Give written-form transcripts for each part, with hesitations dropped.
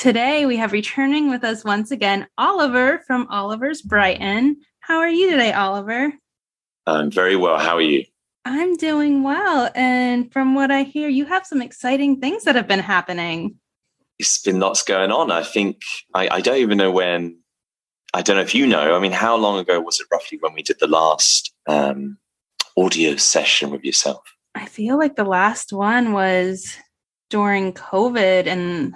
Today we have returning with us once again, Oliver from Oliver's Brighton. How are you today, Oliver? I'm very well. How are you? I'm doing well. And from what I hear, you have some exciting things that have been happening. It's been lots going on. I think I don't even know when. I don't know if you know. I mean, how long ago was it roughly when we did the last audio session with yourself? I feel like the last one was during COVID and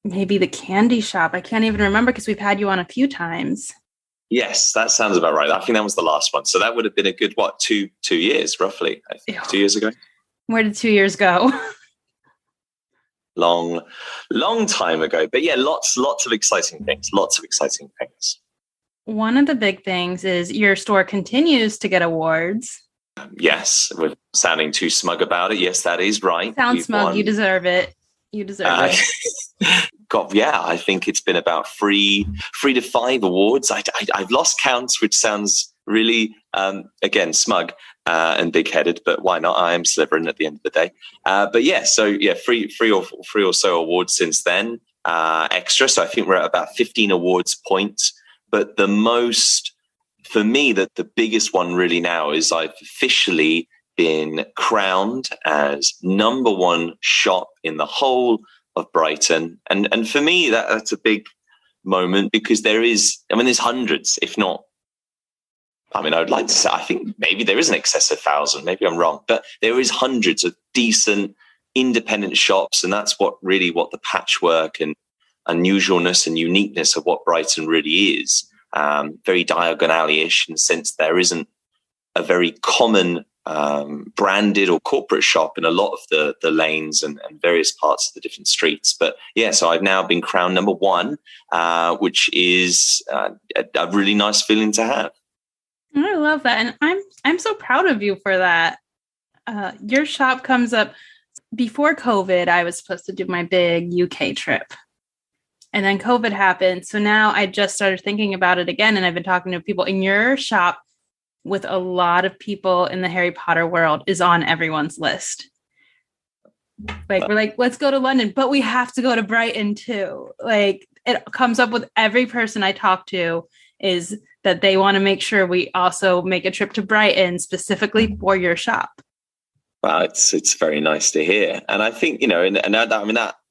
maybe the candy shop. I can't even remember because we've had you on a few times. Yes, that sounds about right. I think that was the last one. So that would have been a good, two years roughly, I think. Ew. 2 years ago. Where did 2 years go? Long time ago. But yeah, lots of exciting things. One of the big things is your store continues to get awards. Yes, we're sounding too smug about it. Yes, that is right. Sound smug. You deserve it. It. I think it's been about three to five awards. I've lost counts, which sounds really, again, smug and big-headed, but why not? I am Slytherin at the end of the day. Three or so awards since then, extra. So I think we're at about 15 awards points. But the most, for me, the biggest one really now is I've officially been crowned as number one shop in the whole of Brighton. And for me, that's a big moment because there's hundreds, if not, I would like to say, I think maybe there is an excess of 1,000, maybe I'm wrong, but there is hundreds of decent independent shops. And that's what the patchwork and unusualness and uniqueness of what Brighton really is. Very Diagon Alley-ish in the sense there isn't a very common branded or corporate shop in a lot of the lanes and various parts of the different streets. But yeah, so I've now been crowned number one, which is a really nice feeling to have. I love that. And I'm so proud of you for that. Your shop comes up before COVID. I was supposed to do my big UK trip. And then COVID happened. So now I just started thinking about it again. And I've been talking to people in your shop with a lot of people in the Harry Potter world is on everyone's list. We're like, let's go to London, but we have to go to Brighton too. Like it comes up with every person I talk to is that they want to make sure we also make a trip to Brighton specifically for your shop. Wow, it's very nice to hear. And I think,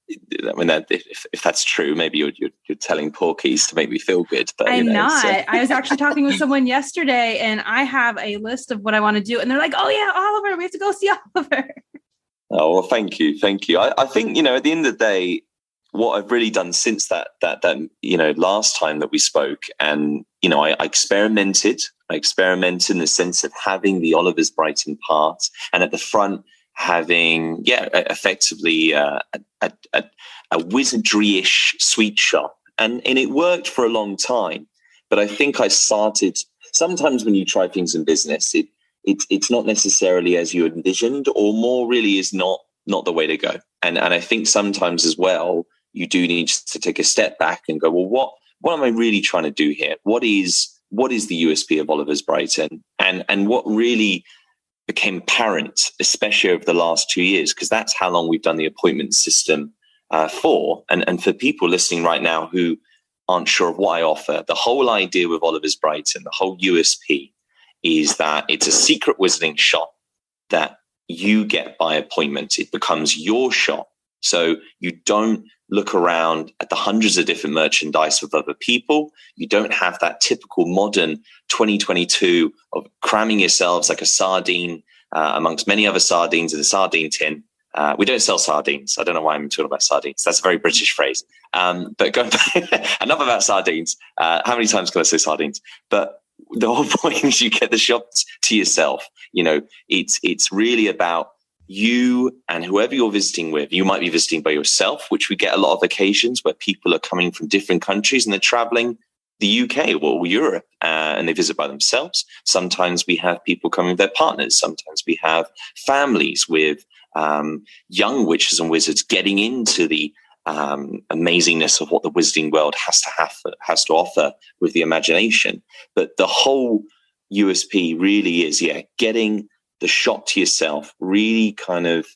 if that's true, maybe you're telling porkies to make me feel good. But I'm not. I was actually talking with someone yesterday, and I have a list of what I want to do, and they're like, "Oh yeah, Oliver, we have to go see Oliver." Oh well, thank you. I think at the end of the day, what I've really done since that last time that we spoke, and I experimented. I experimented in the sense of having the Oliver's Brighton part, and at the front, having effectively a wizardry-ish sweet shop, and it worked for a long time. But I think I started, sometimes when you try things in business, it's not necessarily as you envisioned, or more really is not the way to go. And I think sometimes as well you do need to take a step back and go, well, what am I really trying to do here? What is the USP of Oliver's Brighton, and what really became apparent, especially over the last 2 years, because that's how long we've done the appointment system for. And for people listening right now who aren't sure of what I offer, the whole idea with Oliver's Brighton, the whole USP is that it's a secret wizarding shop that you get by appointment. It becomes your shop. So you don't look around at the hundreds of different merchandise with other people. You don't have that typical modern 2022 of cramming yourselves like a sardine amongst many other sardines in a sardine tin. We don't sell sardines. I don't know why I'm talking about sardines. That's a very British phrase. But going back, enough about sardines. How many times can I say sardines? But the whole point is you get the shop to yourself. It's really about you and whoever you're visiting with. You might be visiting by yourself, which we get a lot of occasions where people are coming from different countries and they're traveling the UK or Europe and they visit by themselves. Sometimes we have people coming with their partners. Sometimes we have families with young witches and wizards getting into the amazingness of what the wizarding world has to offer with the imagination. But the whole USP really is, getting the shop to yourself, really kind of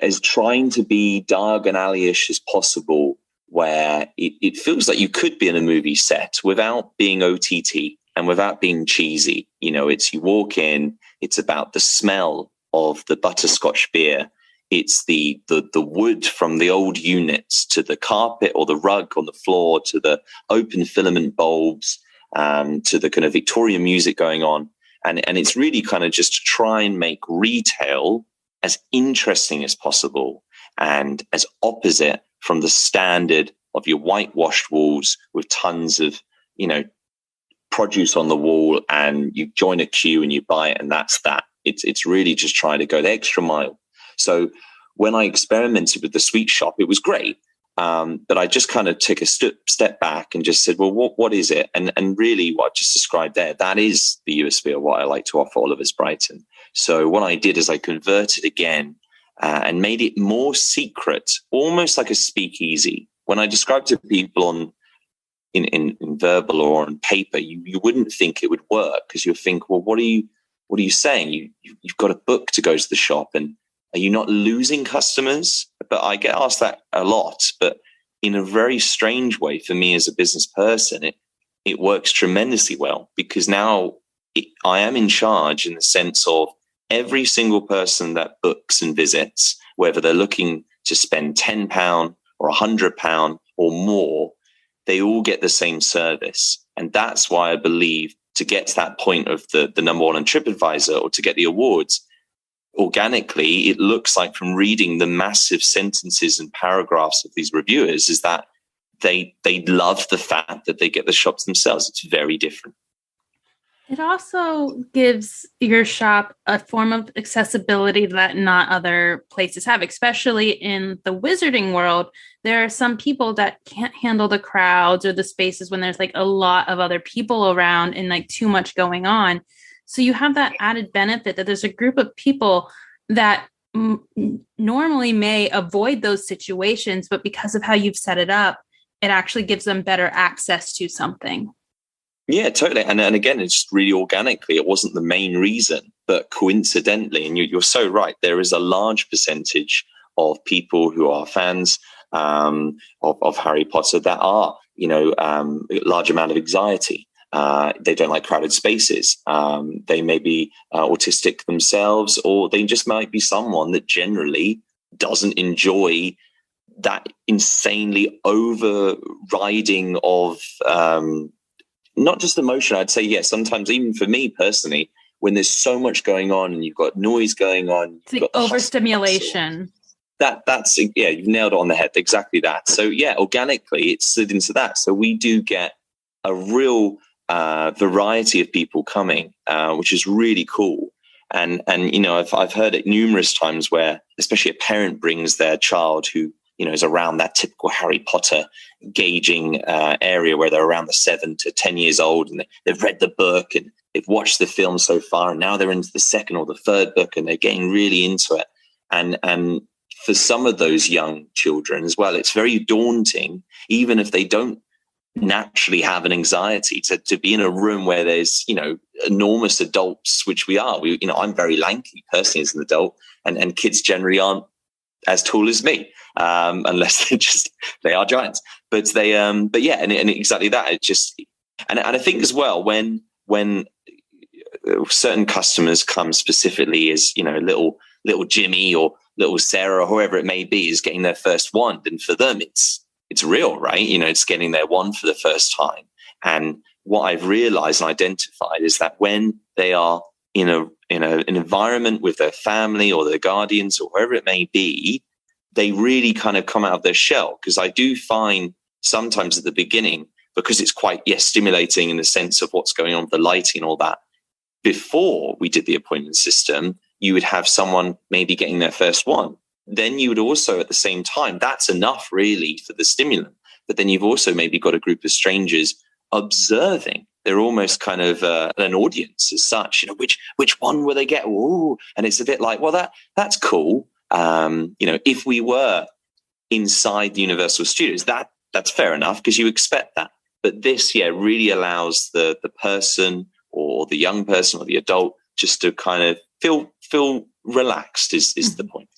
as trying to be Diagon Alley-ish as possible, where it feels like you could be in a movie set without being OTT and without being cheesy. You know, you walk in, it's about the smell of the butterscotch beer. It's the wood from the old units, to the carpet or the rug on the floor, to the open filament bulbs, to the kind of Victorian music going on. And it's really kind of just to try and make retail as interesting as possible and as opposite from the standard of your whitewashed walls with tons of, you know, produce on the wall, and you join a queue and you buy it, and that's that. It's really just trying to go the extra mile. So when I experimented with the sweet shop, it was great. But I just kind of took a step back and just said, well, what is it? And really what I just described there, that is the USP of what I like to offer Oliver's Brighton. So what I did is I converted again and made it more secret, almost like a speakeasy. When I describe to people in verbal or on paper, you wouldn't think it would work, because you'll think, well, what are you saying? You've got a book to go to the shop, and are you not losing customers? But I get asked that a lot, but in a very strange way for me as a business person, it works tremendously well, because now I am in charge in the sense of every single person that books and visits, whether they're looking to spend £10 or £100 or more, they all get the same service. And that's why I believe, to get to that point of the number one on TripAdvisor, or to get the awards, organically, it looks like, from reading the massive sentences and paragraphs of these reviewers, is that they love the fact that they get the shops themselves. It's very different. It also gives your shop a form of accessibility that not other places have, especially in the wizarding world. There are some people that can't handle the crowds or the spaces when there's like a lot of other people around and like too much going on. So you have that added benefit that there's a group of people that normally may avoid those situations, but because of how you've set it up, it actually gives them better access to something. Yeah, totally. And again, it's just really organically. It wasn't the main reason, but coincidentally, and you're so right, there is a large percentage of people who are fans of Harry Potter that are, a large amount of anxiety. They don't like crowded spaces. They may be autistic themselves, or they just might be someone that generally doesn't enjoy that insanely overriding of not just emotion. I'd say, yes, sometimes even for me personally, when there's so much going on and you've got noise going on, it's like overstimulation. That's you've nailed it on the head. Exactly that. So yeah, organically it slid into that. So we do get a real variety of people coming, which is really cool. And I've heard it numerous times where, especially a parent brings their child who is around that typical Harry Potter gauging area, where they're around the 7 to 10 years old, and they've read the book and they've watched the film so far, and now they're into the second or the third book and they're getting really into it. And for some of those young children as well, it's very daunting, even if they don't naturally have an anxiety, to be in a room where there's enormous adults, which we are. I'm very lanky personally as an adult, and kids generally aren't as tall as me, unless they are giants. But and exactly that. It just and I think as well, when certain customers come specifically as little Jimmy or little Sarah or whoever it may be is getting their first wand, and for them it's real, right? It's getting their wand for the first time. And what I've realized and identified is that when they are in an environment with their family or their guardians or whoever it may be, they really kind of come out of their shell. Because I do find sometimes at the beginning, because it's quite stimulating in the sense of what's going on with the lighting and all that. Before we did the appointment system, you would have someone maybe getting their first one. Then you would also, at the same time, that's enough really for the stimulant. But then you've also maybe got a group of strangers observing. They're almost kind of an audience as such. Which one will they get? Ooh. And it's a bit like, well, that's cool. If we were inside the Universal Studios, that's fair enough, because you expect that. But this, really allows the person or the young person or the adult just to kind of feel relaxed is the point.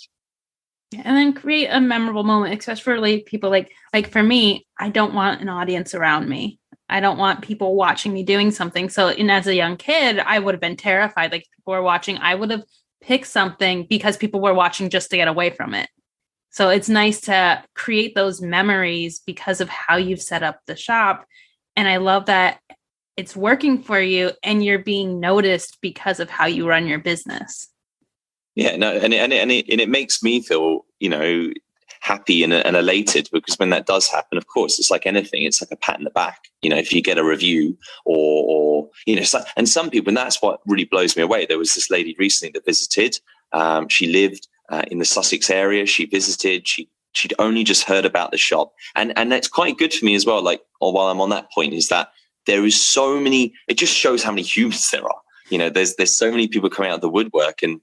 And then create a memorable moment, especially for like people like for me, I don't want an audience around me. I don't want people watching me doing something. So, and as a young kid, I would have been terrified. Like, people were watching, I would have picked something because people were watching just to get away from it. So it's nice to create those memories because of how you've set up the shop. And I love that it's working for you and you're being noticed because of how you run your business. Yeah, no, and it makes me feel, happy and elated, because when that does happen, of course, it's like anything. It's like a pat in the back. If you get a review or and some people, and that's what really blows me away. There was this lady recently that visited. She lived in the Sussex area. She visited. She'd only just heard about the shop, and that's quite good for me as well. Like, or while I'm on that point, is that there is so many. It just shows how many humans there are. There's so many people coming out of the woodwork, and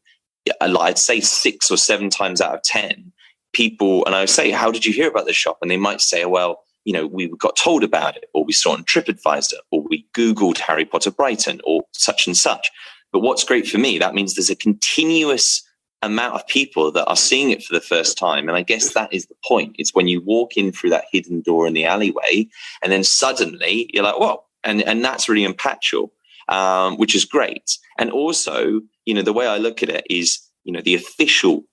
I'd say 6 or 7 times out of 10 people, and I would say, how did you hear about the shop? And they might say, well, we got told about it, or we saw it on TripAdvisor, or we Googled Harry Potter Brighton, or such and such. But what's great for me, that means there's a continuous amount of people that are seeing it for the first time. And I guess that is the point. It's when you walk in through that hidden door in the alleyway, and then suddenly you're like, whoa, and that's really impactful, which is great. And also, the way I look at it is, the official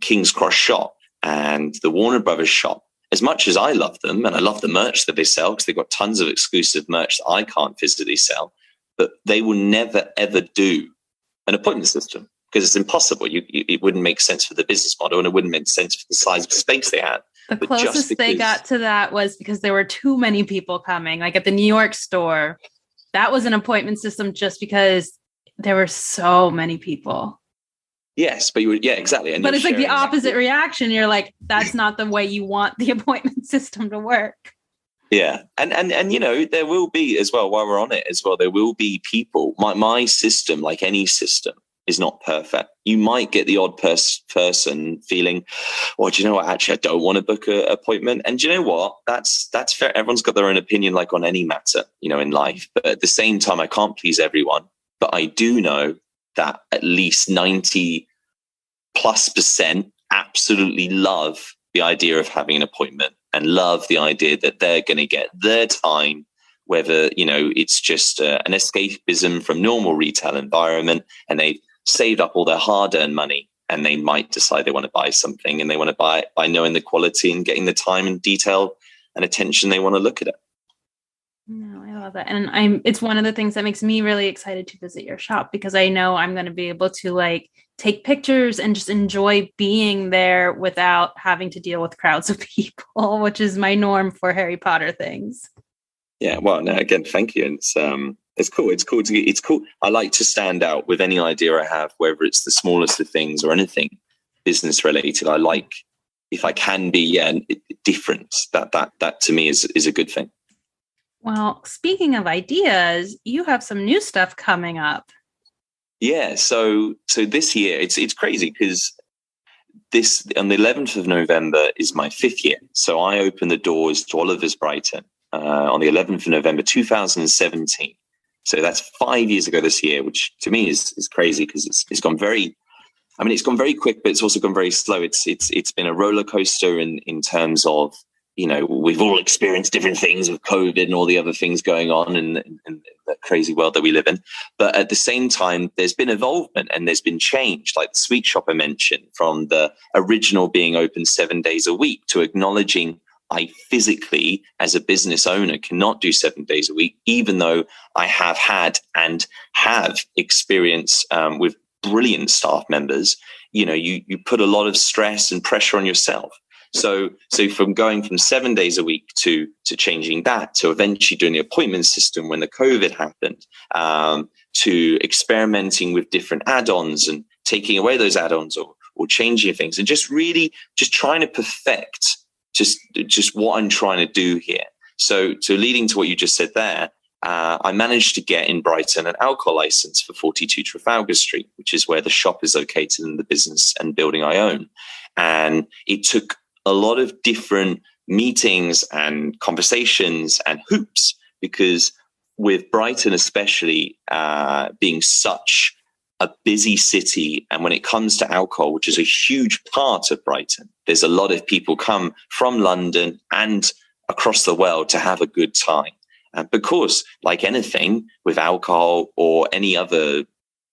King's Cross shop and the Warner Brothers shop, as much as I love them and I love the merch that they sell, because they've got tons of exclusive merch that I can't physically sell, but they will never, ever do an appointment system, because it's impossible. It wouldn't make sense for the business model, and it wouldn't make sense for the size of space they had. The closest they got to that was because there were too many people coming, like at the New York store. That was an appointment system just because there were so many people. Yes, but exactly. And but it's like the opposite reaction. You're like, that's not the way you want the appointment system to work. Yeah. And there will be as well, while we're on it as well, there will be people. My system, like any system, is not perfect. You might get the odd person feeling, well, do you know what? Actually, I don't want to book an appointment. And do you know what? That's fair. Everyone's got their own opinion, like on any matter, in life. But at the same time, I can't please everyone. But I do know that at least 90+% absolutely love the idea of having an appointment, and love the idea that they're going to get their time, whether, it's just an escapism from normal retail environment, and they've saved up all their hard-earned money, and they might decide they want to buy something, and they want to buy it by knowing the quality and getting the time and detail and attention they want to look at it. No, I love that. And it's one of the things that makes me really excited to visit your shop, because I know I'm going to be able to take pictures and just enjoy being there without having to deal with crowds of people, which is my norm for Harry Potter things. Yeah. Well, no, again, thank you. And it's cool. It's cool. I like to stand out with any idea I have, whether it's the smallest of things or anything business related. I like, if I can be different, that to me is a good thing. Well, speaking of ideas, you have some new stuff coming up. Yeah. So this year, it's crazy, because this, on the 11th of November, is my 5th year. So I opened the doors to Oliver's Brighton on the 11th of November, 2017. So that's 5 years ago this year, which to me is crazy, because it's gone very, it's gone very quick, but it's also gone very slow. It's been a roller coaster in terms of, we've all experienced different things with COVID and all the other things going on in the crazy world that we live in. But at the same time, there's been involvement and there's been change, like the sweet shop I mentioned, from the original being open 7 days a week to acknowledging I physically, as a business owner, cannot do 7 days a week, even though I have had and have experience with brilliant staff members. You put a lot of stress and pressure on yourself. So from going from 7 days a week to changing that, to eventually doing the appointment system when the COVID happened, to experimenting with different add-ons and taking away those add-ons or changing things, and just really just trying to perfect just what I'm trying to do here. So leading to what you just said there, I managed to get in Brighton an alcohol license for 42 Trafalgar Street, which is where the shop is located in the business and building I own. And it took a lot of different meetings and conversations and hoops, because with Brighton especially being such a busy city. And when it comes to alcohol, which is a huge part of Brighton, there's a lot of people come from London and across the world to have a good time. Because like anything with alcohol or any other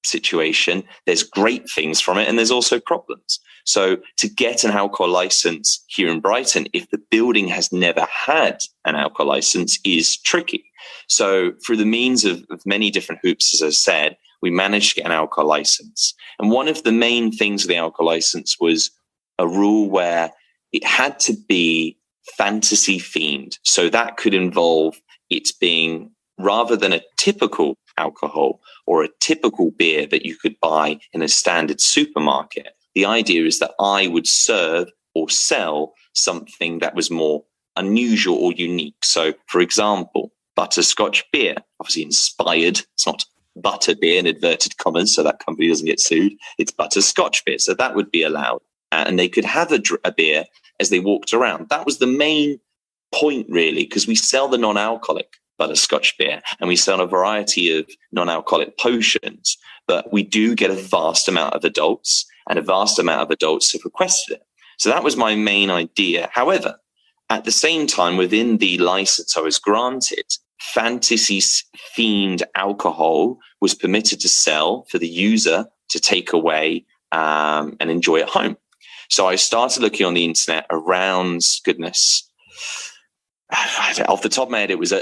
situation, there's great things from it and there's also problems. So to get an alcohol license here in Brighton, if the building has never had an alcohol license, is tricky. So through the means of many different hoops, as I said, we managed to get an alcohol license. And one of the main things of the alcohol license was a rule where it had to be fantasy themed. So that could involve it being, rather than a typical alcohol or a typical beer that you could buy in a standard supermarket, the idea is that I would serve or sell something that was more unusual or unique. So, for example, butterscotch beer, obviously inspired. It's not butter beer in inverted commas, so that company doesn't get sued. It's butterscotch beer, so that would be allowed. And they could have a beer as they walked around. That was the main point, really, because we sell the non-alcoholic butterscotch beer and we sell a variety of non-alcoholic potions, but we do get a vast amount of adults, and a vast amount of adults have requested it. So that was my main idea. However, at the same time, within the license I was granted, fantasy-themed alcohol was permitted to sell for the user to take away and enjoy at home. So I started looking on the internet around, goodness, off the top of my head, it was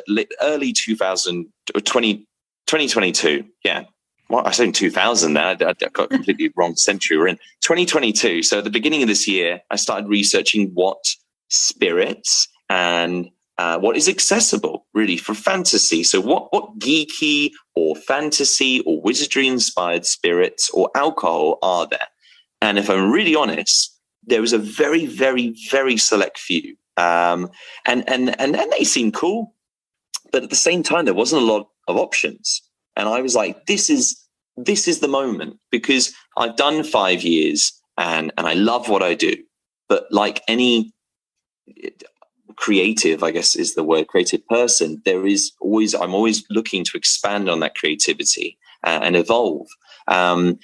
early 2022. Yeah. Well, I said 2000 now. I got completely wrong century we're in. 2022. So at the beginning of this year, I started researching what spirits and what is accessible really for fantasy. So what geeky or fantasy or wizardry inspired spirits or alcohol are there? And if I'm really honest, there was a very, very, very select few. And they seemed cool, but at the same time, there wasn't a lot of options. And I was like, this is the moment, because I've done 5 years and I love what I do. But like any creative, I guess is the word, creative person, I'm always looking to expand on that creativity and evolve. And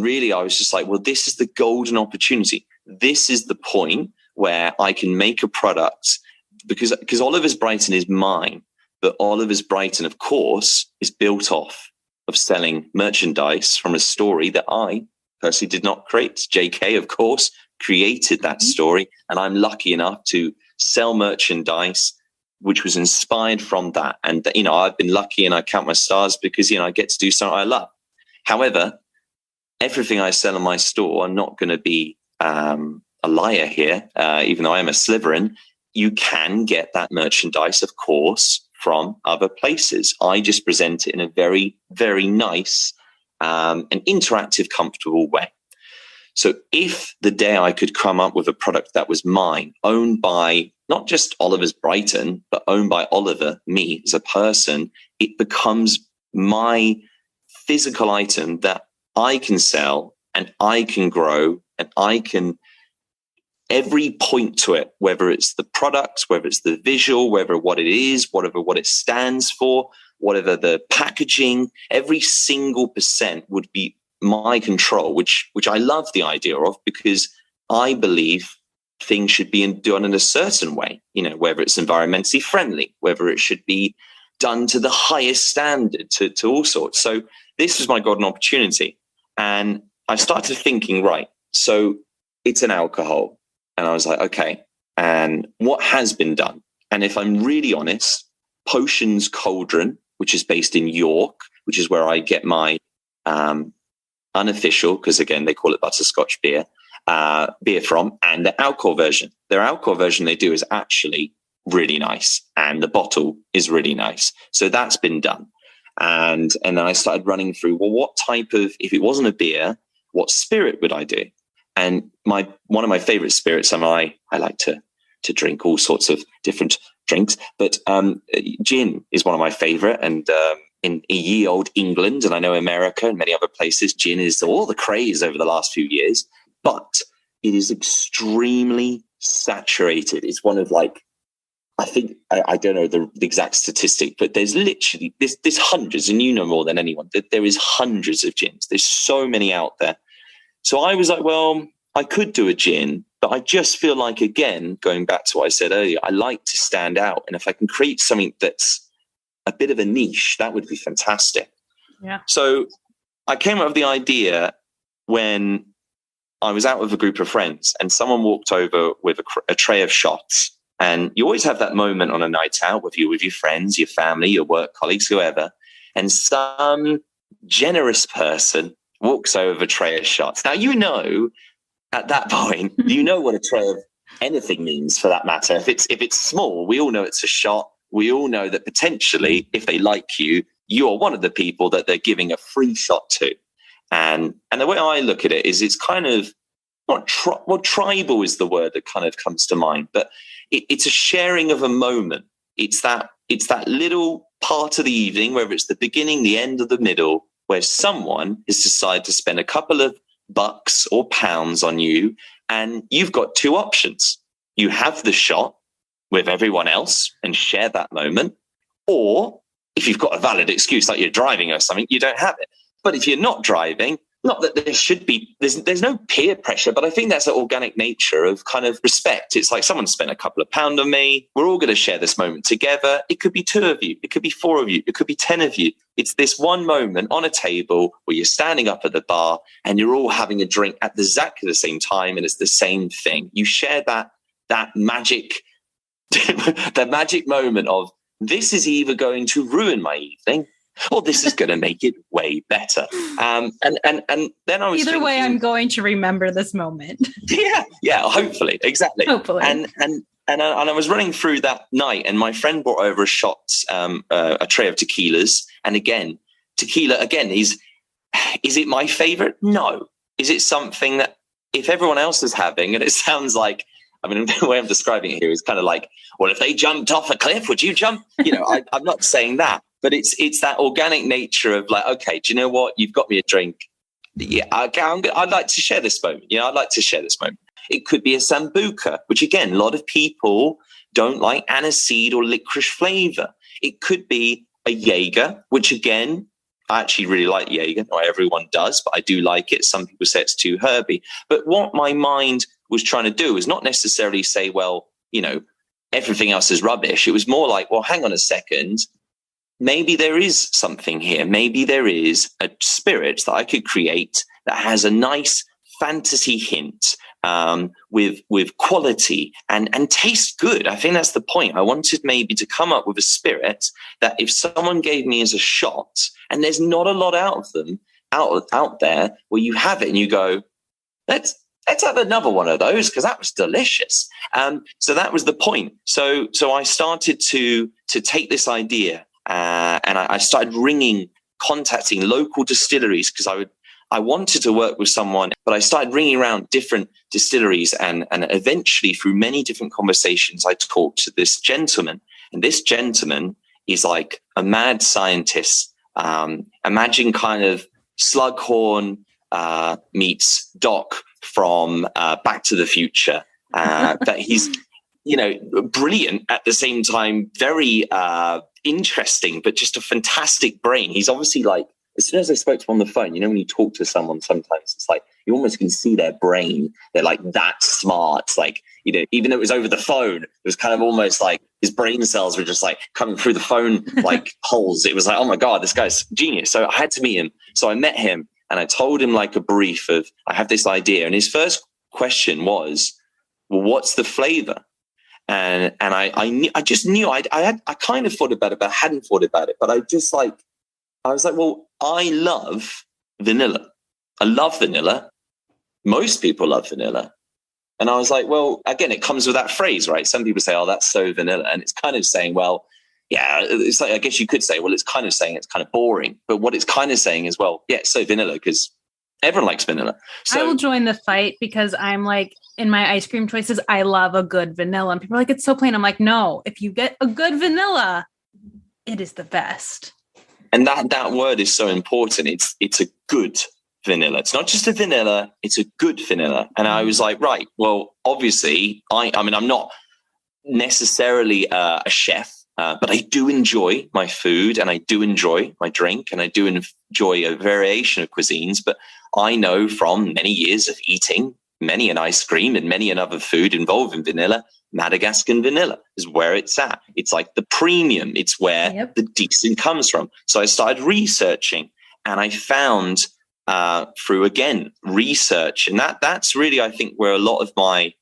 really, I was just like, well, this is the golden opportunity. This is the point where I can make a product, because Oliver's Brighton is mine, but Oliver's Brighton, of course, is built off of selling merchandise from a story that I personally did not create. JK, of course, created that story, and I'm lucky enough to sell merchandise which was inspired from that. And, I've been lucky and I count my stars because, I get to do something I love. However, everything I sell in my store, I'm not going to be a liar here, even though I am a Slytherin. You can get that merchandise, of course, from other places. I just present it in a very, very nice and interactive, comfortable way. So if the day I could come up with a product that was mine, owned by not just Oliver's Brighton, but owned by Oliver, me as a person, it becomes my physical item that I can sell and I can grow and I can every point to it, whether it's the product, whether it's the visual, whether what it is, whatever what it stands for, whatever the packaging, every single percent would be my control, which I love the idea of, because I believe things should be done in a certain way, whether it's environmentally friendly, whether it should be done to the highest standard, to all sorts. So this was my golden opportunity. And I started thinking, right, so it's an alcohol. And I was like, okay, and what has been done? And if I'm really honest, Potions Cauldron, which is based in York, which is where I get my unofficial, because again, they call it butterscotch beer from, and the alcohol version. Their alcohol version they do is actually really nice, and the bottle is really nice. So that's been done. And then I started running through, well, what type of, if it wasn't a beer, what spirit would I do? And one of my favorite spirits, and I like to drink all sorts of different drinks, but gin is one of my favorite. And in ye old England, and I know America and many other places, gin is all the craze over the last few years, but it is extremely saturated. It's one of I think, I don't know the exact statistic, but there's literally, there's hundreds, and you know more than anyone, that there is hundreds of gins. There's so many out there. So I was like, well, I could do a gin, but I just feel like, again, going back to what I said earlier, I like to stand out. And if I can create something that's a bit of a niche, that would be fantastic. Yeah. So I came up with the idea when I was out with a group of friends and someone walked over with a tray of shots. And you always have that moment on a night out with your friends, your family, your work colleagues, whoever. And some generous person walks over with a tray of shots. Now, you know, at that point, you know what a tray of anything means, for that matter. If it's small, we all know it's a shot. We all know that potentially, if they like you, you're one of the people that they're giving a free shot to. And the way I look at it is, it's kind of tribal is the word that kind of comes to mind, but it's a sharing of a moment. It's that little part of the evening, whether it's the beginning, the end, or the middle, where someone has decided to spend a couple of bucks or pounds on you, and you've got two options. You have the shot with everyone else and share that moment, or if you've got a valid excuse like you're driving or something, you don't have it. But if you're not driving, not that there should be, there's no peer pressure, but I think that's the organic nature of kind of respect. It's like, someone spent a couple of pounds on me. We're all going to share this moment together. It could be 2 of you. It could be 4 of you. It could be 10 of you. It's this one moment on a table where you're standing up at the bar and you're all having a drink at exactly the same time. And it's the same thing. You share that magic, the magic moment of, this is either going to ruin my evening, or this is going to make it way better. And then I was either way, I'm going to remember this moment. Yeah, hopefully, exactly. Hopefully. And I was running through that night, and my friend brought over a tray of tequilas. And again, tequila is it my favorite? No. Is it something that if everyone else is having, and it sounds like, I mean, the way I'm describing it here is kind of like, well, if they jumped off a cliff, would you jump? You know, I'm not saying that. But it's that organic nature of like, okay, do you know what? You've got me a drink. Yeah, I'd like to share this moment. I'd like to share this moment. It could be a Sambuca, which again, a lot of people don't like aniseed or licorice flavor. It could be a Jaeger, which again, I actually really like Jaeger. Not everyone does, but I do like it. Some people say it's too herby. But what my mind was trying to do is not necessarily say, well, you know, everything else is rubbish. It was more like, well, hang on a second. Maybe there is something here. Maybe there is a spirit that I could create that has a nice fantasy hint, with quality and tastes good. I think that's the point. I wanted maybe to come up with a spirit that if someone gave me as a shot, and there's not a lot out of them out there, where you have it and you go, let's have another one of those because that was delicious. So that was the point. So I started to take this idea. And I started contacting local distilleries, because I wanted to work with someone, but I started ringing around different distilleries, and eventually through many different conversations, I talked to this gentleman, and this gentleman is like a mad scientist. Imagine kind of Slughorn meets Doc from Back to the Future. That he's, you know, brilliant at the same time, very interesting, but just a fantastic brain. He's obviously like, as soon as I spoke to him on the phone, you know, when you talk to someone, sometimes it's like you almost can see their brain. They're like that smart. It's like, you know, even though it was over the phone, it was kind of almost like his brain cells were just like coming through the phone like holes. It was like, oh my God, this guy's genius. So I had to meet him. So I met him and I told him like a brief of, I have this idea. And his first question was, well, what's the flavor? And I just knew I kind of thought about it, but I hadn't thought about it. But I was like, well, I love vanilla. I love vanilla. Most people love vanilla. And I was like, well, again, it comes with that phrase, right? Some people say, oh, that's so vanilla. And it's kind of saying, well, yeah, it's like, I guess you could say, well, it's kind of saying it's kind of boring. But what it's kind of saying is, well, yeah, it's so vanilla because everyone likes vanilla. So I will join the fight because I'm like, in my ice cream choices, I love a good vanilla. And people are like, it's so plain. I'm like, no, if you get a good vanilla, it is the best. And that word is so important. It's a good vanilla. It's not just a vanilla, it's a good vanilla. And I was like, right, well, obviously, I mean, I'm not necessarily a chef, but I do enjoy my food and I do enjoy my drink and I do enjoy a variation of cuisines. But I know from many years of eating many an ice cream and many another food involving vanilla, Madagascan vanilla is where it's at. It's like the premium. It's where the decent comes from. So I started researching and I found through, again, research. And that's really, I think, where a lot of my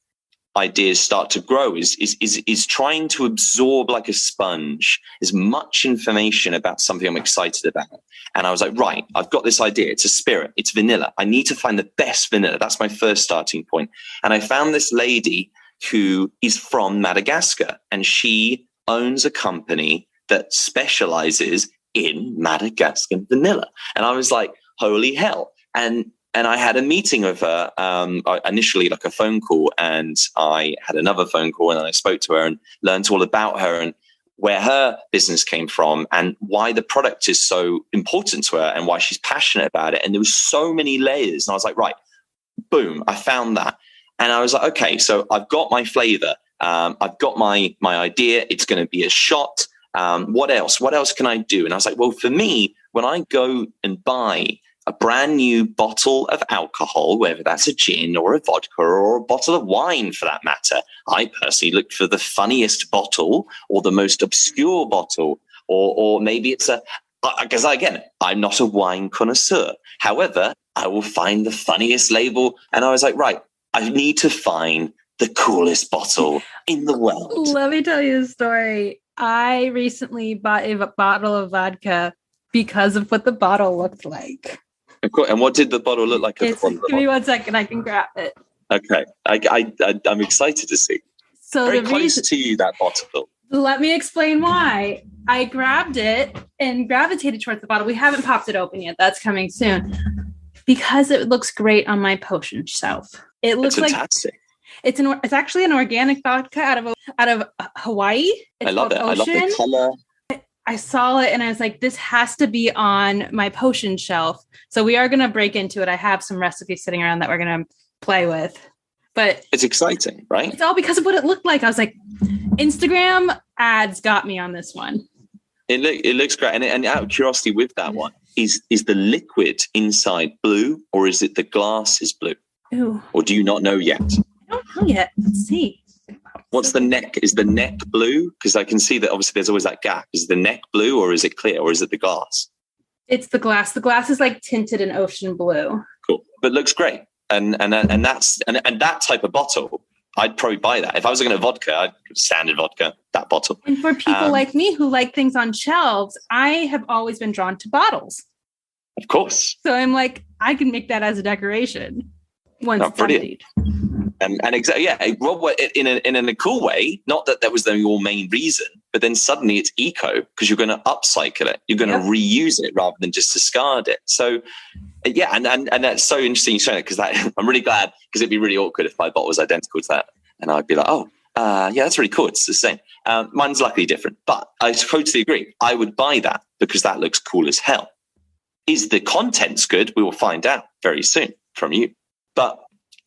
ideas start to grow is trying to absorb like a sponge as much information about something I'm excited about. And I was like, right, I've got this idea. It's a spirit. It's vanilla. I need to find the best vanilla. That's my first starting point. And I found this lady who is from Madagascar, and she owns a company that specializes in Madagascan vanilla. And I was like, holy hell. And I had a meeting with her, initially like a phone call, and I had another phone call, and I spoke to her and learned all about her and where her business came from and why the product is so important to her and why she's passionate about it. And there was so many layers. And I was like, right, boom, I found that. And I was like, okay, so I've got my flavor. I've got my idea. It's going to be a shot. What else? What else can I do? And I was like, well, for me, when I go and buy a brand new bottle of alcohol, whether that's a gin or a vodka or a bottle of wine for that matter, I personally look for the funniest bottle or the most obscure bottle, or maybe it's because again, I'm not a wine connoisseur. However, I will find the funniest label. And I was like, right, I need to find the coolest bottle in the world. Let me tell you a story. I recently bought a bottle of vodka because of what the bottle looked like. And what did the bottle look like? Give me 1 second. I can grab it. Okay. I'm excited to see. So very close to you, that bottle. Let me explain why. I grabbed it and gravitated towards the bottle. We haven't popped it open yet. That's coming soon. Because it looks great on my potion shelf. It looks fantastic. It's actually an organic vodka out of Hawaii. I love it. I love the color. I saw it and I was like, this has to be on my potion shelf. So we are going to break into it. I have some recipes sitting around that we're going to play with. But it's exciting, right? It's all because of what it looked like. I was like, Instagram ads got me on this one. It looks great. And out of curiosity with that one, is the liquid inside blue or is it the glass is blue? Ooh. Or do you not know yet? I don't know yet. Let's see. What's the neck? Is the neck blue? Because I can see that obviously there's always that gap. Is the neck blue or is it clear or is it the glass? It's the glass. The glass is like tinted in ocean blue. Cool. But looks great. And that type of bottle, I'd probably buy that. If I was looking at vodka, standard vodka, that bottle. And for people like me who like things on shelves, I have always been drawn to bottles. Of course. So I'm like, I can make that as a decoration once it's emptied. And exactly, yeah, well, in a cool way. Not that was your main reason, but then suddenly it's eco because you're going to upcycle it, you're going to reuse it rather than just discard it. So, yeah, and that's so interesting you saying it because I'm really glad because it'd be really awkward if my bottle was identical to that, and I'd be like, oh, yeah, that's really cool. It's the same. Mine's luckily different, but I totally agree. I would buy that because that looks cool as hell. Is the contents good? We will find out very soon from you, but.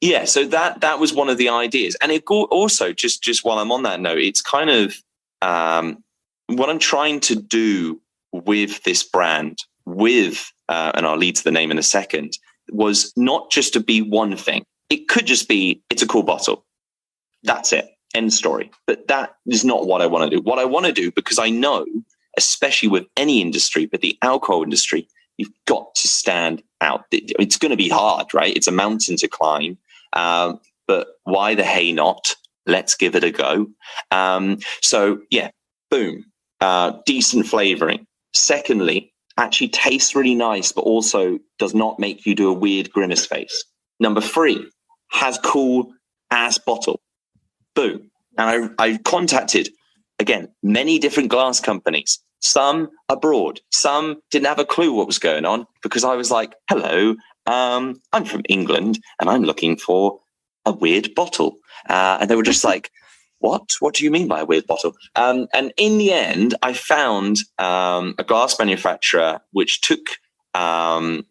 Yeah, so that was one of the ideas. And it also, just while I'm on that note, it's kind of what I'm trying to do with this brand, and I'll lead to the name in a second, was not just to be one thing. It could just be, it's a cool bottle. That's it. End story. But that is not what I want to do. What I want to do, because I know, especially with any industry, but the alcohol industry, you've got to stand out. It's going to be hard, right? It's a mountain to climb. But why the hey not? Let's give it a go. So yeah, boom. Decent flavoring. Secondly, actually tastes really nice, but also does not make you do a weird grimace face. Number 3, has cool ass bottle. Boom. And I contacted, again, many different glass companies. Some abroad. Some didn't have a clue what was going on because I was like, hello, I'm from England and I'm looking for a weird bottle. And they were just like, what? What do you mean by a weird bottle? And in the end, I found a glass manufacturer which took, I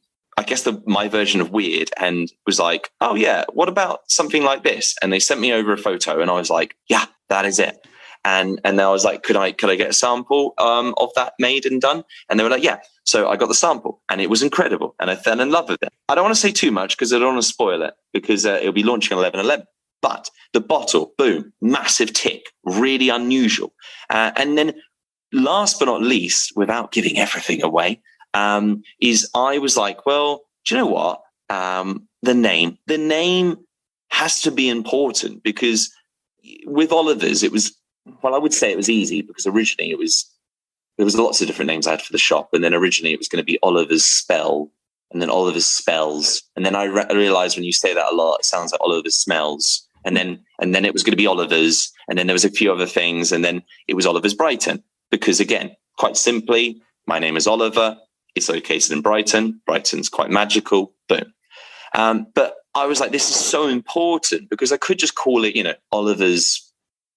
guess, my version of weird and was like, oh, yeah, what about something like this? And they sent me over a photo and I was like, yeah, that is it. And I was like, could I get a sample of that made and done? And they were like, yeah. So I got the sample, and it was incredible, and I fell in love with it. I don't want to say too much because I don't want to spoil it, because it'll be launching on 11/11. But the bottle, boom, massive tick, really unusual. And then last but not least, without giving everything away, is I was like, well, do you know what? The name has to be important, because with Oliver's, it was, well, I would say it was easy, because originally there was lots of different names I had for the shop. And then originally it was going to be Oliver's Spell, and then Oliver's Spells. And then I realized when you say that a lot, it sounds like Oliver's Smells. And then it was going to be Oliver's. And then there was a few other things. And then it was Oliver's Brighton, because again, quite simply, my name is Oliver. It's located in Brighton. Brighton's quite magical. Boom. But I was like, this is so important, because I could just call it, Oliver's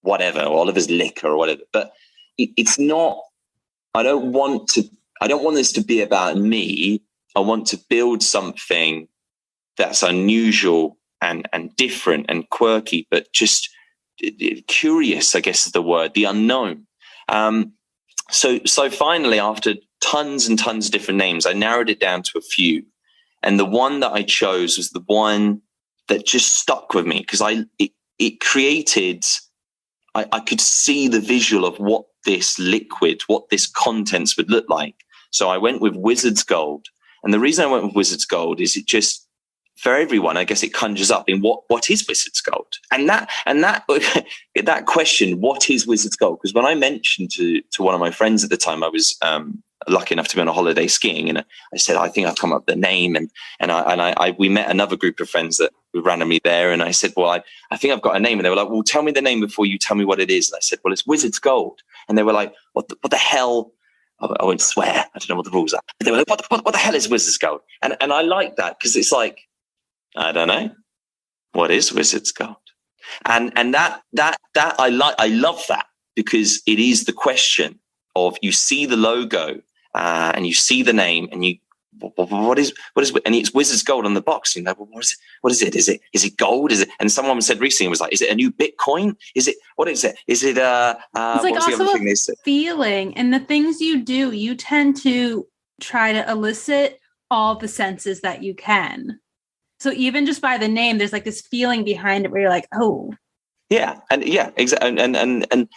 whatever, or Oliver's Liquor or whatever. But it's not, I don't want this to be about me. I want to build something that's unusual and different and quirky, but just curious, I guess is the word, the unknown. So finally, after tons and tons of different names, I narrowed it down to a few. And the one that I chose was the one that just stuck with me, because it created, I could see the visual of what this liquid, what this contents would look like. So I went with Wizard's Gold. And the reason I went with Wizard's Gold is it just, for everyone, I guess it conjures up in what is Wizard's Gold? And that that question, what is Wizard's Gold? Because when I mentioned to one of my friends at the time, I was lucky enough to be on a holiday skiing, and I said, I think I've come up with the name, and we met another group of friends that were randomly there, and I said, well, I think I've got a name, and they were like, well, tell me the name before you tell me what it is. And I said, well, it's Wizard's Gold. And they were like, what the hell? I won't swear. I don't know what the rules are. But they were like, what the hell is Wizard's Gold? And I like that, because it's like, I don't know. What is Wizard's Gold? And that I love that, because it is the question of, you see the logo and you see the name, and you, what is, and it's Wizard's Gold on the box. You know, well, what is it? Is it gold? Is it? And someone said recently, was like, is it a new Bitcoin? Is it, what is it? Is it, it's like also a feeling, and the things you do, you tend to try to elicit all the senses that you can. So even just by the name, there's like this feeling behind it where you're like, oh. Yeah. And yeah, exactly. And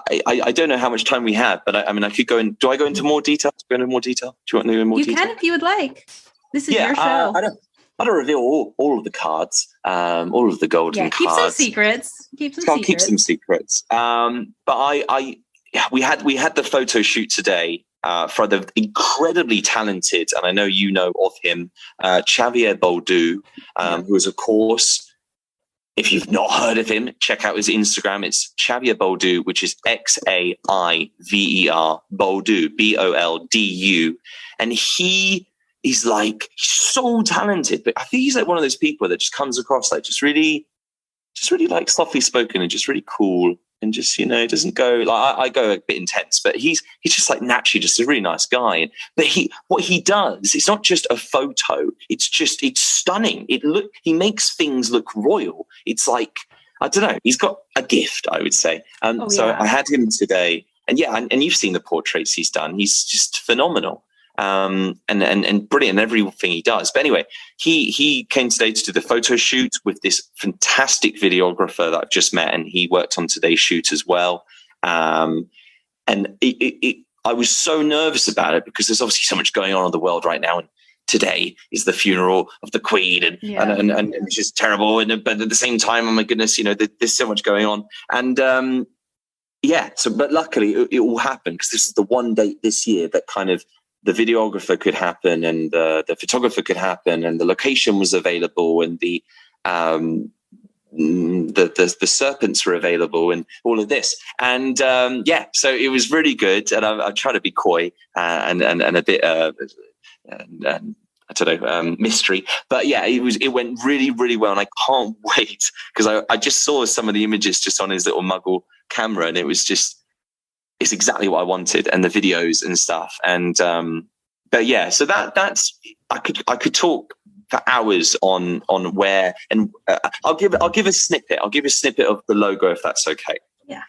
I don't know how much time we have, but I mean, I could go in. Do I go into more detail? Do you want to go into more detail? Do you want to go into more detail? You can if you would like. This is your show. I don't reveal all of the cards, all of the golden cards. Keep some secrets. I'll keep some secrets. But we had the photo shoot today for the incredibly talented, and I know you know of him, Xavier Boldu, who is, of course, if you've not heard of him, check out his Instagram. It's Xavier Boldu, which is Xaiver Boldu, Boldu. And he is like so talented, but I think he's like one of those people that just comes across like just really like softly spoken and just really cool. And just, doesn't go like I go a bit intense, but he's just like naturally just a really nice guy. But what he does, it's not just a photo. It's stunning. He makes things look royal. It's like, I don't know. He's got a gift, I would say. So I had him today, and you've seen the portraits he's done. He's just phenomenal. And brilliant in everything he does. But anyway, he came today to do the photo shoot with this fantastic videographer that I've just met, and he worked on today's shoot as well. And I was so nervous about it, because there's obviously so much going on in the world right now, and today is the funeral of the Queen, and it's just terrible. But at the same time, oh my goodness, there's so much going on, and but luckily it all happened, because this is the one date this year that kind of, the videographer could happen, and the photographer could happen, and the location was available, and the serpents were available, and all of this. And so it was really good. And I try to be coy and a bit I don't know, mystery. But yeah, it went really, really well, and I can't wait, because I just saw some of the images just on his little muggle camera, and it was just, it's exactly what I wanted, and the videos and stuff. And but yeah, so that's I could talk for hours on where, and I'll give a snippet. I'll give a snippet of the logo, if that's okay. Yeah.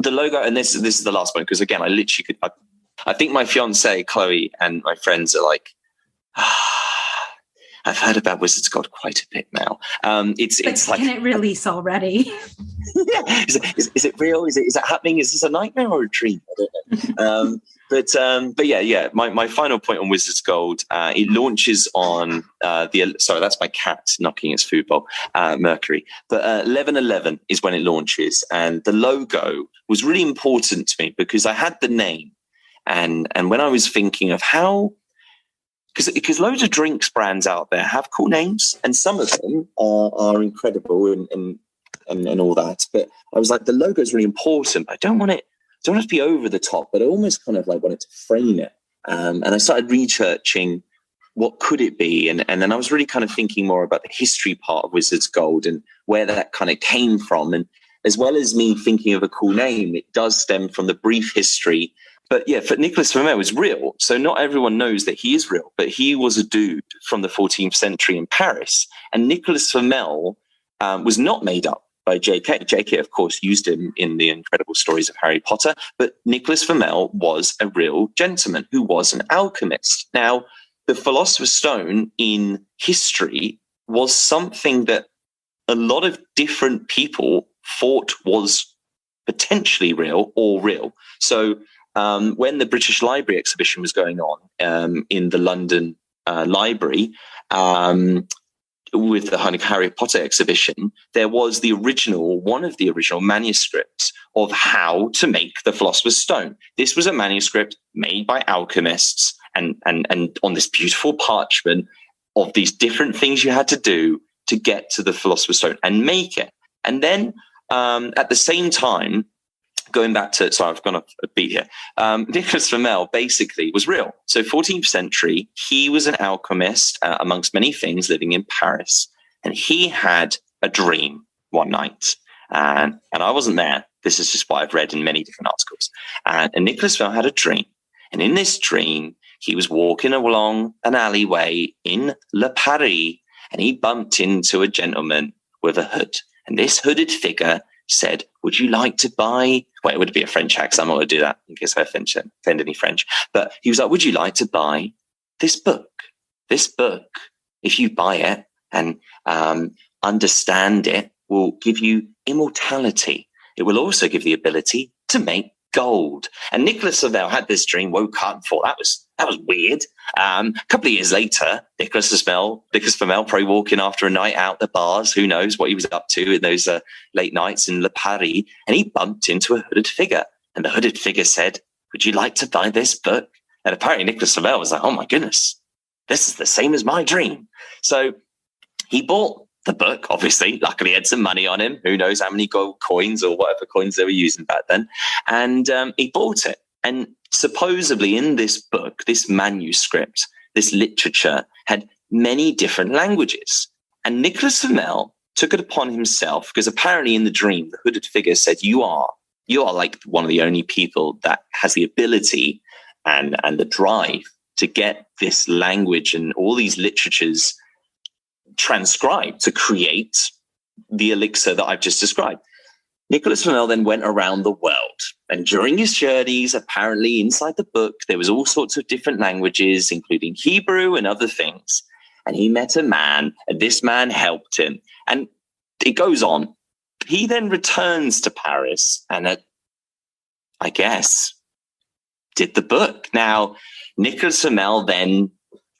the logo, and this is the last one, because again, I literally could. I think my fiance Chloe and my friends are like, I've heard about Wizards Gold quite a bit now. It's like, can it release already? Yeah, is it real? Is it happening? Is this a nightmare or a dream? I don't know. But yeah. My final point on Wizards Gold. It launches on sorry, that's my cat knocking its food bowl. Mercury. But 11/11 is when it launches, and the logo was really important to me because I had the name, and when I was thinking of how. Because loads of drinks brands out there have cool names, and some of them are incredible and all that. But I was like, the logo is really important. I don't want it to be over the top, but I almost kind of like wanted to frame it. And I started researching what could it be, and then I was really kind of thinking more about the history part of Wizards Gold and where that kind of came from. And as well as me thinking of a cool name, it does stem from the brief history. But yeah, for Nicholas Flamel was real. So not everyone knows that he is real, but he was a dude from the 14th century in Paris. And Nicholas Flamel was not made up by J.K. J.K., of course, used him in the incredible stories of Harry Potter. But Nicholas Flamel was a real gentleman who was an alchemist. Now, the Philosopher's Stone in history was something that a lot of different people thought was potentially real or real. So when the British Library exhibition was going on in the London Library with the Harry Potter exhibition, there was one of the original manuscripts of how to make the Philosopher's Stone. This was a manuscript made by alchemists and on this beautiful parchment of these different things you had to do to get to the Philosopher's Stone and make it. And then at the same time, going back to, sorry, I've gone off a beat here. Nicholas Flamel basically was real. So 14th century, he was an alchemist, amongst many things, living in Paris. And he had a dream one night. And I wasn't there. This is just what I've read in many different articles. And Nicholas Flamel had a dream. And in this dream, he was walking along an alleyway in Le Paris, and he bumped into a gentleman with a hood. And this hooded figure said, would you like to buy, well, it would be a French accent, I'm not going to do that in case I offend any French, but he was like, would you like to buy this book? This book, if you buy it and understand it, will give you immortality. It will also give the ability to make gold. And Nicholas Flamel had this dream, woke up and thought that was weird. A couple of years later, Nicholas Flamel probably walking after a night out the bars, who knows what he was up to in those late nights in Le Paris, and he bumped into a hooded figure. And the hooded figure said, would you like to buy this book? And apparently Nicholas Flamel was like, oh my goodness, this is the same as my dream. So he bought the book, obviously. Luckily, he had some money on him. Who knows how many gold coins or whatever coins they were using back then. And he bought it. And supposedly in this book, this manuscript, this literature had many different languages. And Nicholas Flamel took it upon himself, because apparently in the dream, the hooded figure said, you are like one of the only people that has the ability and the drive to get this language and all these literatures transcribed to create the elixir that I've just described. Nicholas Flamel then went around the world, and during his journeys, apparently inside the book, there was all sorts of different languages, including Hebrew and other things. And he met a man, and this man helped him. And it goes on. He then returns to Paris and, I guess, did the book. Now, Nicholas Flamel then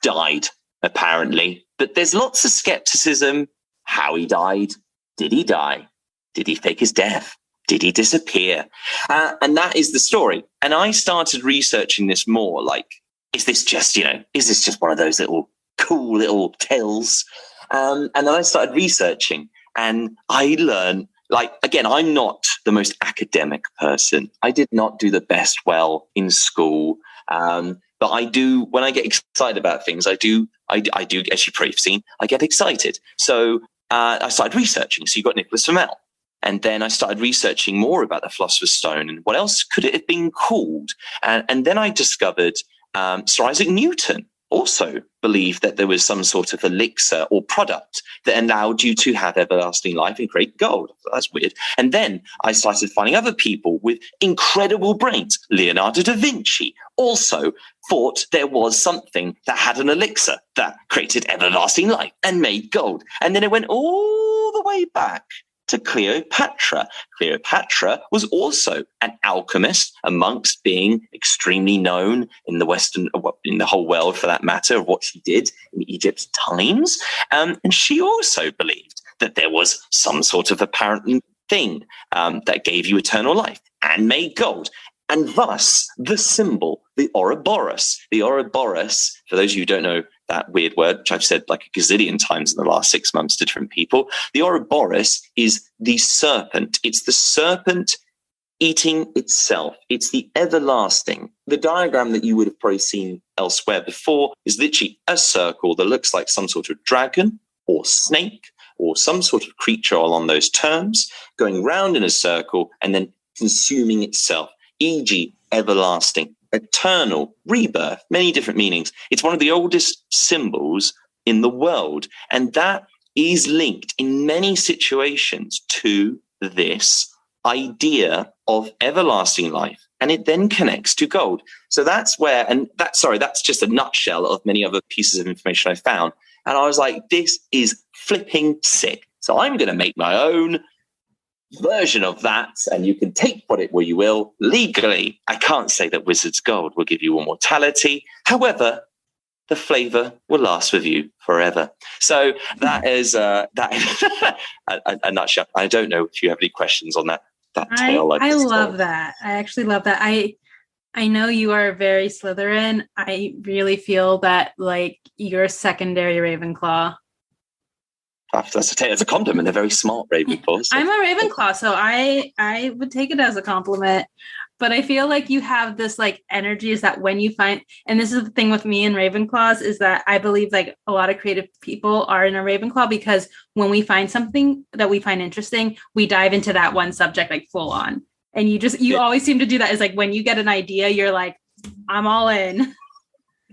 died, apparently. But there's lots of skepticism. How he died. Did he die? Did he fake his death? Did he disappear? And that is the story. And I started researching this more. Like, is this just one of those little cool little tales? And then I started researching, and I learned, like, again, I'm not the most academic person. I did not do the best well in school. But I do, when I get excited about things, I do, as you probably have seen, I get excited. So I started researching. So you got Nicholas Flamel. And then I started researching more about the Philosopher's Stone and what else could it have been called. And then I discovered Sir Isaac Newton also believed that there was some sort of elixir or product that allowed you to have everlasting life and create gold. That's weird. And then I started finding other people with incredible brains. Leonardo da Vinci also thought there was something that had an elixir that created everlasting life and made gold. And then it went all the way back to Cleopatra. Cleopatra was also an alchemist, amongst being extremely known in the Western, in the whole world for that matter, of what she did in Egypt's times. And she also believed that there was some sort of apparent thing that gave you eternal life and made gold. And thus, the symbol, the Ouroboros. The Ouroboros, for those of you who don't know that weird word, which I've said like a gazillion times in the last 6 months to different people, the Ouroboros is the serpent. It's the serpent eating itself. It's the everlasting. The diagram that you would have probably seen elsewhere before is literally a circle that looks like some sort of dragon or snake or some sort of creature along those terms, going round in a circle and then consuming itself, e.g. everlasting, eternal, rebirth, many different meanings. It's one of the oldest symbols in the world. And that is linked in many situations to this idea of everlasting life. And it then connects to gold. So that's where, that's just a nutshell of many other pieces of information I found. And I was like, this is flipping sick. So I'm going to make my own version of that, and you can take where you will. Legally, I can't say that Wizard's Gold will give you immortality. However, the flavor will last with you forever. So that is a nutshell. I don't know if you have any questions on that tale. I love that. I actually love that. I know you are very Slytherin. I really feel that like you're a secondary Ravenclaw. That's a compliment. They're very smart Ravenclaws. So. I'm a Ravenclaw, so I would take it as a compliment. But I feel like you have this like energy is that when you find, and this is the thing with me and Ravenclaws, is that I believe like a lot of creative people are in a Ravenclaw because when we find something that we find interesting, we dive into that one subject like full on. And you always seem to do that. Is like when you get an idea, you're like, I'm all in.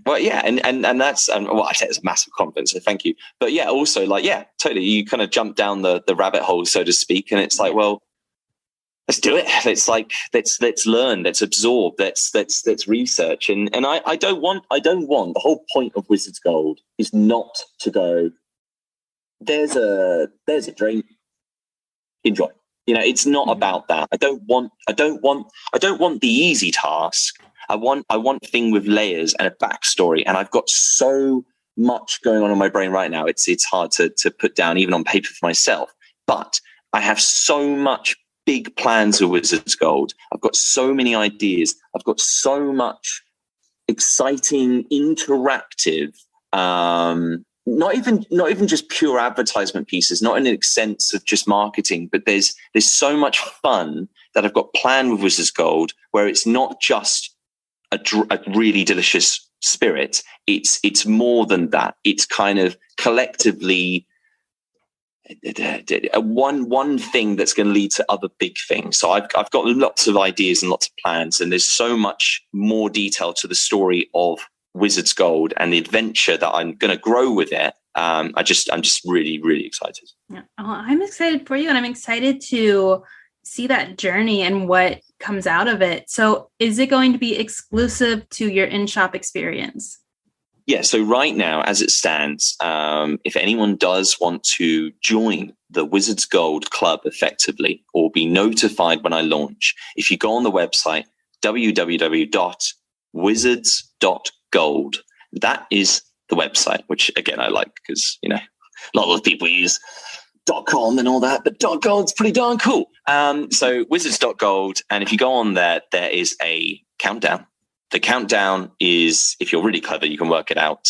Well, yeah, and that's I say it's a massive compliment, so thank you. But yeah, also like totally. You kind of jump down the rabbit hole, so to speak, and it's like, well, let's do it. It's like let's learn, let's absorb, let's research, and I don't want the whole point of Wizard's Gold is not to go. There's a drink. Enjoy. It's not about that. I don't want the easy task. I want a thing with layers and a backstory, and I've got so much going on in my brain right now. It's hard to put down even on paper for myself. But I have so much big plans with Wizard's Gold. I've got so many ideas. I've got so much exciting, interactive, not even just pure advertisement pieces, not in a sense of just marketing, but there's so much fun that I've got planned with Wizard's Gold, where it's not just a really delicious spirit. It's more than that. It's kind of collectively one thing that's going to lead to other big things. So I've got lots of ideas and lots of plans, and there's so much more detail to the story of Wizard's Gold and the adventure that I'm going to grow with it. I'm just really, really excited. Yeah. Oh, I'm excited for you, and I'm excited to see that journey and what comes out of it. So is it going to be exclusive to your in-shop experience? Yeah, so right now, as it stands, if anyone does want to join the Wizard's Gold Club effectively or be notified when I launch, if you go on the website, www.wizards.gold, that is the website, which again, I like because, a lot of people use .com and all that, but .gold's pretty darn cool. So wizards.gold, and if you go on there, there is a countdown. The countdown is, if you're really clever, you can work it out.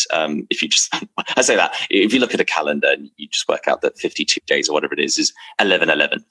If you just, I say that, if you look at a calendar and you just work out that 52 days or whatever it is 11/11.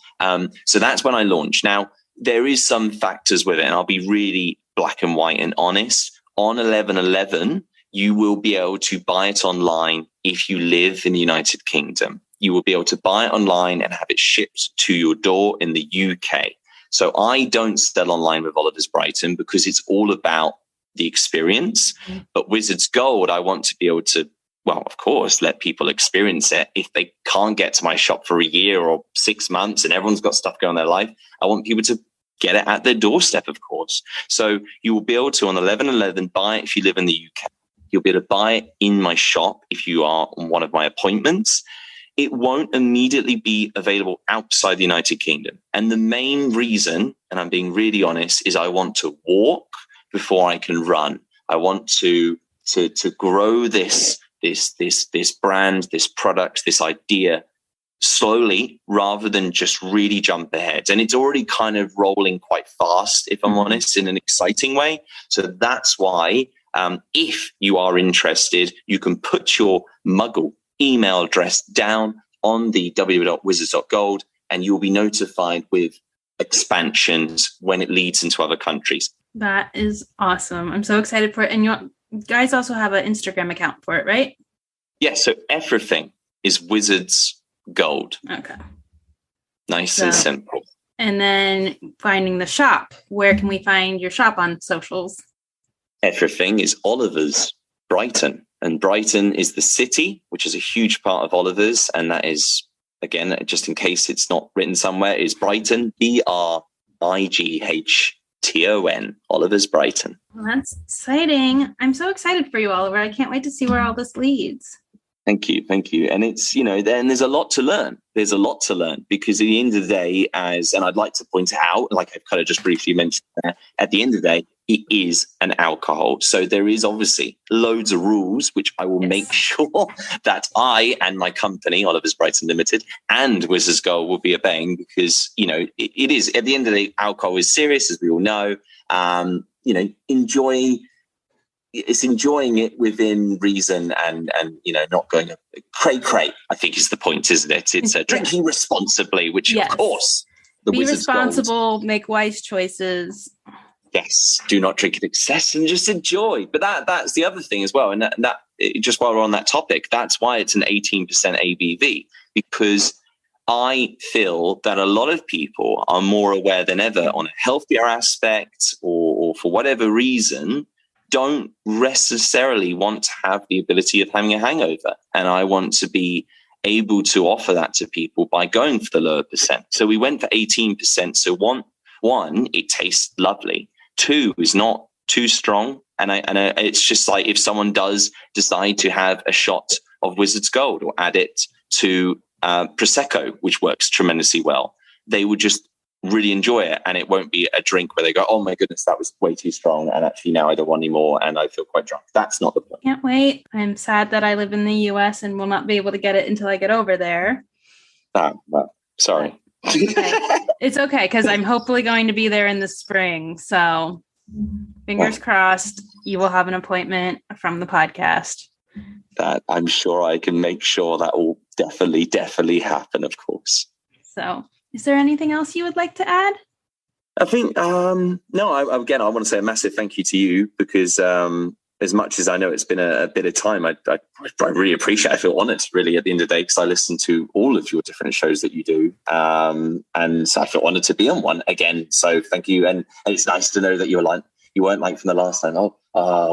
So that's when I launch. Now, there is some factors with it, and I'll be really black and white and honest. On 11/11, you will be able to buy it online if you live in the United Kingdom. You will be able to buy it online and have it shipped to your door in the UK. So I don't sell online with Oliver's Brighton because it's all about the experience. But Wizards Gold, I want to be able to, well, of course, let people experience it. If they can't get to my shop for a year or 6 months and everyone's got stuff going on in their life, I want people to get it at their doorstep, of course. So you will be able to, on 11/11, buy it if you live in the UK. You'll be able to buy it in my shop if you are on one of my appointments. It won't immediately be available outside the United Kingdom. And the main reason, and I'm being really honest, is I want to walk before I can run. I want to grow this brand, this product, this idea slowly rather than just really jump ahead. And it's already kind of rolling quite fast, if I'm honest, in an exciting way. So that's why if you are interested, you can put your Muggle email address down on the www.wizards.gold and you'll be notified with expansions when it leads into other countries. That is awesome. I'm so excited for it. And you guys also have an Instagram account for it, right? Yeah, so everything is Wizards Gold. Okay. Nice and simple. And then finding the shop. Where can we find your shop on socials? Everything is Oliver's Brighton. And Brighton is the city, which is a huge part of Oliver's. And that is, again, just in case it's not written somewhere, is Brighton, Brighton, Oliver's Brighton. Well, that's exciting. I'm so excited for you, Oliver. I can't wait to see where all this leads. Thank you. And it's, then there's a lot to learn. There's a lot to learn because at the end of the day, and I'd like to point out, like I've kind of just briefly mentioned there, at the end of the day, it is an alcohol. So there is obviously loads of rules, which I will make sure that I and my company, Oliver's Brighton Limited and Wizards Gold, will be obeying because, it is, at the end of the day, alcohol is serious, as we all know. Enjoying it within reason and not going cray, I think is the point, isn't it? It's drinking responsibly, which of course be responsible, make wise choices. Yes, do not drink in excess and just enjoy. But that's the other thing as well. And that just while we're on that topic, that's why it's an 18% ABV, because I feel that a lot of people are more aware than ever on a healthier aspect or for whatever reason, don't necessarily want to have the ability of having a hangover. And I want to be able to offer that to people by going for the lower percent. So we went for 18%. So one, it tastes lovely. 2 is not too strong. And it's just like if someone does decide to have a shot of Wizards Gold or add it to Prosecco, which works tremendously well, they would just really enjoy it. And it won't be a drink where they go, oh my goodness, that was way too strong. And actually now I don't want any more and I feel quite drunk. That's not the point. Can't wait. I'm sad that I live in the US and will not be able to get it until I get over there. Well, sorry. It's okay because I'm hopefully going to be there in the spring. So fingers crossed you will have an appointment from the podcast. That I'm sure I can make sure that will definitely happen, of course. So is there anything else you would like to add? I think, no, I want to say a massive thank you to you because as much as I know it's been a bit of time, I really appreciate it. I feel honored, really, at the end of the day, because I listen to all of your different shows that you do. And I feel honored to be on one again. So thank you. And it's nice to know that you weren't like from the last time,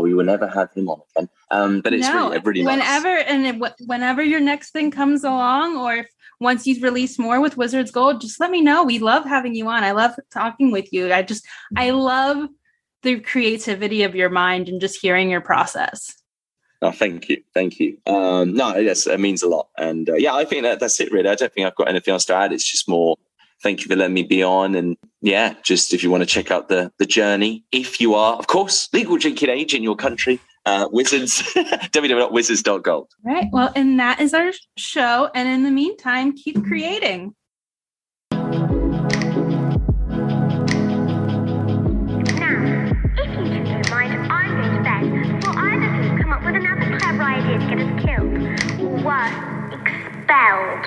we will never have him on again. But it's really nice. Whenever your next thing comes along, or if once you've released more with Wizards Gold, just let me know. We love having you on. I love talking with you. I love the creativity of your mind and just hearing your process. Oh, thank you. No, yes, it means a lot. And I think that's it, really. I don't think I've got anything else to add. It's just more, thank you for letting me be on. And just if you want to check out the journey, if you are, of course, legal drinking age in your country, Wizards, www.wizards.gold. Right. Well, and that is our show. And in the meantime, keep creating. Come up with another clever idea to get us killed, or worse, expelled.